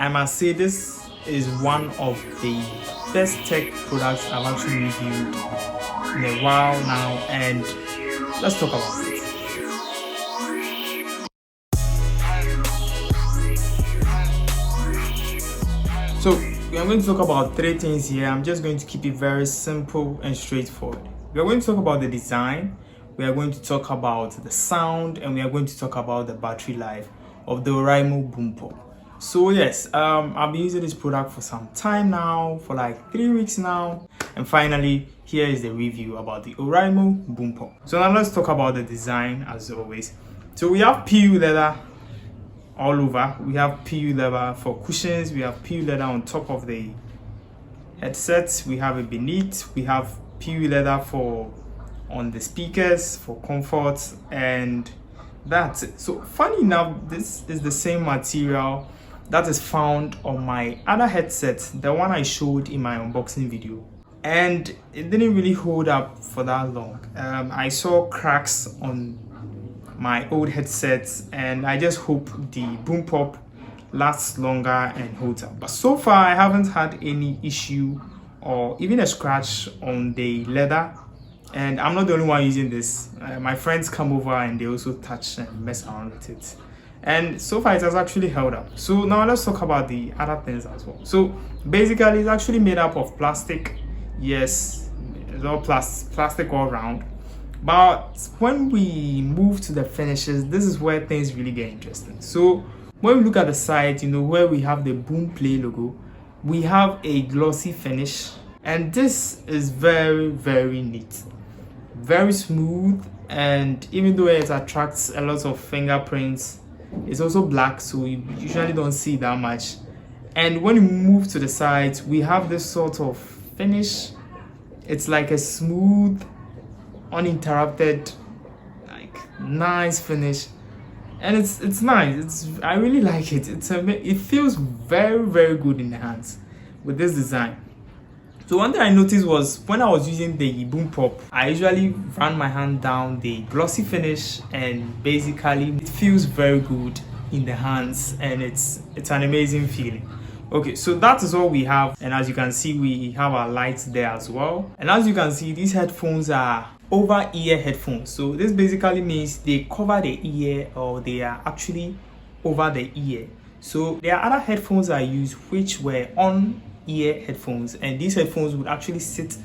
I must say this is one of the best tech products I've actually reviewed in a while now, and let's talk about it. So we are going to talk about three things here. I'm just going to keep it very simple and straightforward. We are going to talk about the design, we are going to talk about the sound, and we are going to talk about the battery life of the Oraimo Boompop. So yes, I've been using this product for some time now, for like 3 weeks now, and finally here is the review about the Oraimo Boompop. So now let's talk about the design as always. So we have PU leather all over. We have PU leather for cushions, we have PU leather on top of the headsets, we have it beneath, we have PU leather for on the speakers for comfort, and that's it. So funny enough, this is the same material that is found on my other headset, the one I showed in my unboxing video, and it didn't really hold up for that long. I saw cracks on my old headsets, and I just hope the Boompop lasts longer and holds up. But so far I haven't had any issue or even a scratch on the leather, and I'm not the only one using this. My friends come over and they also touch and mess around with it, and so far it has actually held up. So now let's talk about the other things as well. So basically it's actually made up of plastic. Yes, it's all plastic all around. But when we move to the finishes, this is where things really get interesting. So when we look at the side, where we have the Boom Play logo, we have a glossy finish, and this is very, very neat, very smooth, and even though it attracts a lot of fingerprints, it's also black, so you usually don't see that much. And when you move to the sides, we have this sort of finish. It's like a smooth, uninterrupted, like nice finish, and it's nice. I really like it. It feels very, very good in the hands with this design. So one thing I noticed was when I was using the Boompop, I usually ran my hand down the glossy finish, and basically it feels very good in the hands, and it's an amazing feeling. Okay, so that is all we have, and as you can see, we have our lights there as well. And as you can see, these headphones are over-ear headphones. So this basically means they cover the ear, or they are actually over the ear. So there are other headphones I use which were on ear headphones, and these headphones would actually sit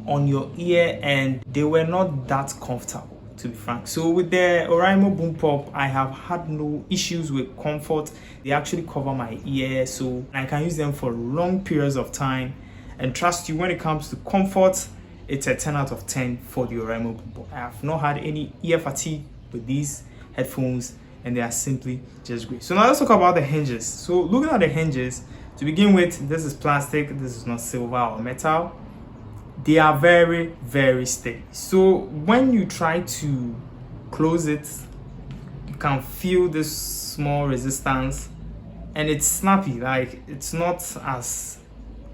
on your ear, and they were not that comfortable, to be frank. So with the Oraimo Boompop, I have had no issues with comfort. They actually cover my ear, so I can use them for long periods of time. And trust you, when it comes to comfort, it's a 10 out of 10 for the Oraimo Boompop. I have not had any ear fatigue with these headphones, and they are simply just great. So now let's talk about the hinges. So looking at the hinges, to begin with, this is plastic, this is not silver or metal. They are very, very steady. So when you try to close it, you can feel this small resistance, and it's snappy. Like, it's not as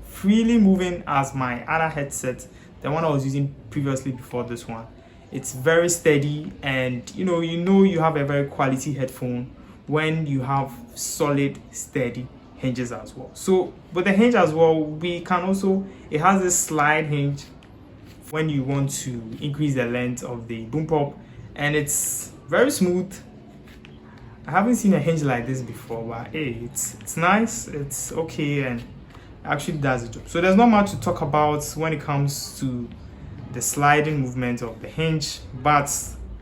freely moving as my other headset, the one I was using previously before this one. It's very steady, and you have a very quality headphone when you have solid, steady hinges as well. So with the hinge as well, we can also, it has this slide hinge when you want to increase the length of the Boompop, and it's very smooth. I haven't seen a hinge like this before, but hey, it's nice, it's okay, and actually does the job. So there's not much to talk about when it comes to the sliding movement of the hinge, but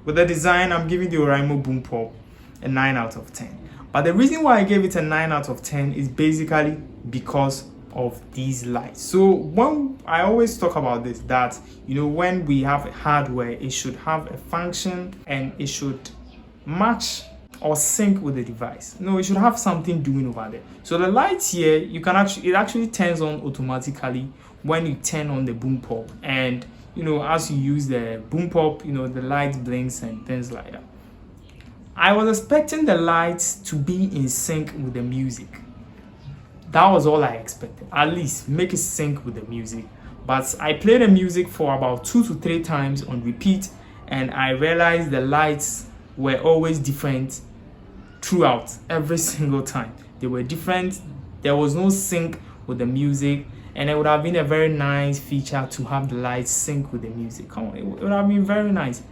with the design, I'm giving the Oraimo Boompop a 9 out of 10. But the reason why I gave it a 9 out of 10 is basically because of these lights. So when I always talk about this, that when we have hardware, it should have a function, and it should match or sync with the device. It should have something doing over there. So the lights here, it actually turns on automatically when you turn on the Boompop, and as you use the Boompop, the light blinks and things like that. I was expecting the lights to be in sync with the music. That was all I expected. At least make it sync with the music. But I played the music for about 2 to 3 times on repeat, and I realized the lights were always different throughout, every single time. They were different. there was no sync with the music, and it would have been a very nice feature to have the lights sync with the music. Come on, it would have been very nice.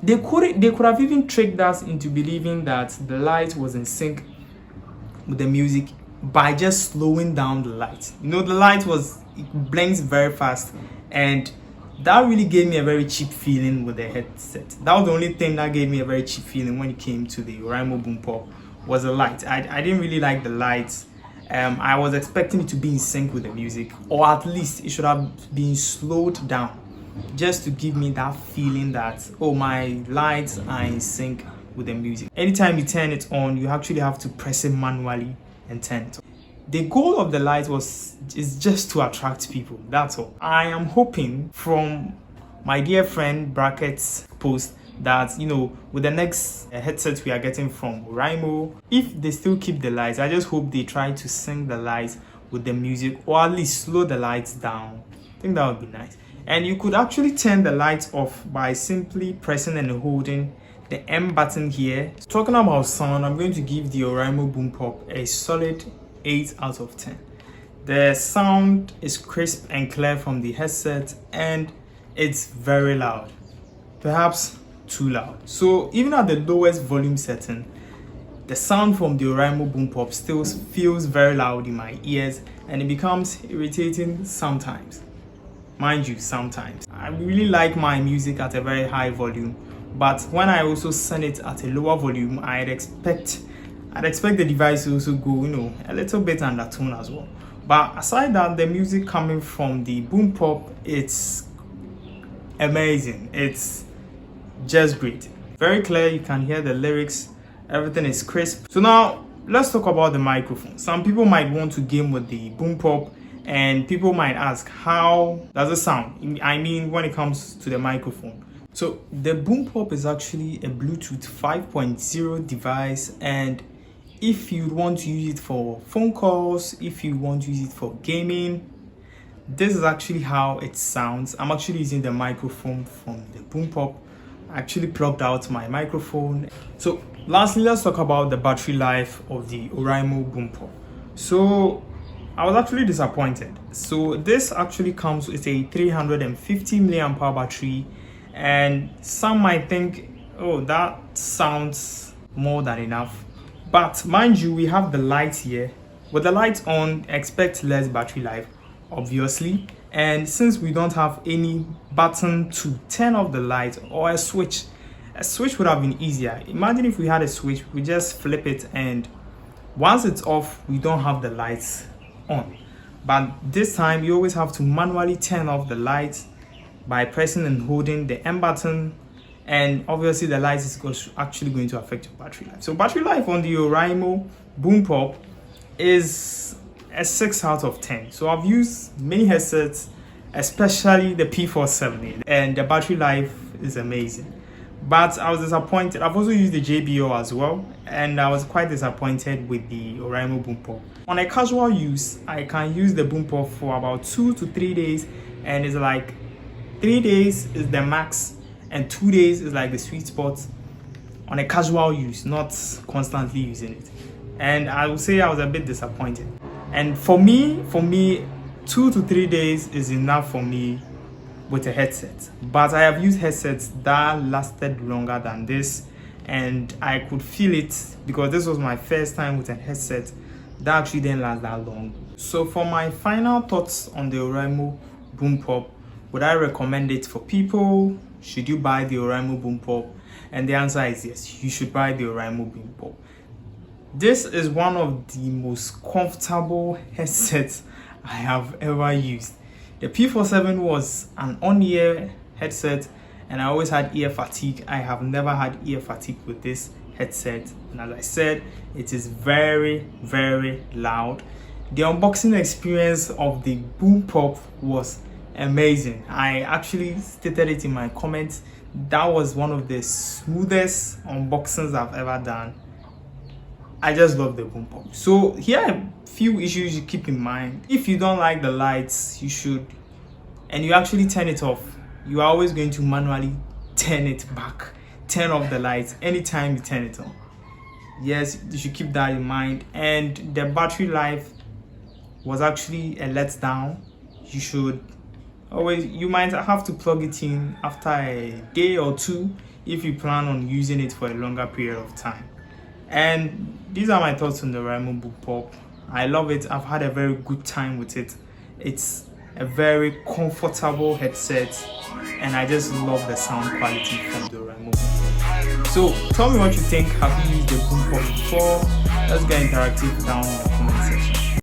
They could have even tricked us into believing that the light was in sync with the music by just slowing down the light. You know, the light it blinks very fast, and that really gave me a very cheap feeling with the headset. That was the only thing that gave me a very cheap feeling when it came to the Oraimo Boompop, was the light. I didn't really like the lights. I was expecting it to be in sync with the music, or at least it should have been slowed down, just to give me that feeling that, oh, my lights are in sync with the music. Anytime you turn it on, you actually have to press it manually and turn it on. The goal of the light is just to attract people, that's all. I am hoping from my dear friend Bracket's post that, you know, with the next headset we are getting from Oraimo, if they still keep the lights, I just hope they try to sync the lights with the music, or at least slow the lights down. I think that would be nice. And you could actually turn the lights off by simply pressing and holding the M button here. Talking about sound, I'm going to give the Oraimo Boompop a solid 8 out of 10. The sound is crisp and clear from the headset, and it's very loud, perhaps too loud. So even at the lowest volume setting, the sound from the Oraimo Boompop still feels very loud in my ears, and it becomes irritating sometimes. Mind you, sometimes. I really like my music at a very high volume, but when I also send it at a lower volume, I'd expect the device to also go, you know, a little bit undertone as well. But aside that, the music coming from the Boompop, it's amazing. It's just great. Very clear, you can hear the lyrics, everything is crisp. So now, let's talk about the microphone. Some people might want to game with the Boompop, and people might ask, how does it sound? I mean, when it comes to the microphone. So the Boompop is actually a Bluetooth 5.0 device, and if you want to use it for phone calls, if you want to use it for gaming, this is actually how it sounds. I'm actually using the microphone from the Boompop. I actually plugged out my microphone. So lastly, let's talk about the battery life of the Oraimo Boompop. So I was actually disappointed. So this actually comes with a 350 milliamp hour battery, and some might think, oh, that sounds more than enough. But mind you, we have the light here. With the light on, expect less battery life, obviously. And since we don't have any button to turn off the light or a switch would have been easier. Imagine if we had a switch, we just flip it, and once it's off, we don't have the lights on. But this time, you always have to manually turn off the light by pressing and holding the M button, and obviously the light is actually going to affect your battery life. So battery life on the Oraimo Boompop is a 6 out of 10. So I've used many headsets, especially the P47, and the battery life is amazing. But I was disappointed. I've also used the JBL as well, and I was quite disappointed with the Oraimo Boompop. On a casual use, I can use the Boompop for about 2 to 3 days, and it's like 3 days is the max, and 2 days is like the sweet spot on a casual use, not constantly using it. And I would say I was a bit disappointed. And for me, 2 to 3 days is enough for me with a headset. But I have used headsets that lasted longer than this, and I could feel it because this was my first time with a headset that actually didn't last that long. So for my final thoughts on the Oraimo Boompop, would I recommend it for people? Should you buy the Oraimo Boompop? And the answer is yes, you should buy the Oraimo Boompop. This is one of the most comfortable headsets I have ever used. The P47 was an on-ear headset, and I always had ear fatigue. I have never had ear fatigue with this headset, and as I said, it is very, very loud. The unboxing experience of the Boompop was amazing. I actually stated it in my comments. That was one of the smoothest unboxings I've ever done. I just love the Boompop. So here are a few issues you keep in mind. If you don't like the lights, you should, and you actually turn it off, you are always going to manually turn it back, turn off the lights anytime you turn it on. Yes, you should keep that in mind. And the battery life was actually a letdown. You might have to plug it in after a day or two if you plan on using it for a longer period of time. And these are my thoughts on the Oraimo Boompop. I love it. I've had a very good time with it. It's a very comfortable headset, and I just love the sound quality from the Oraimo Boompop. So tell me what you think. Have you used the Boompop before? Let's get interactive down in the comment section.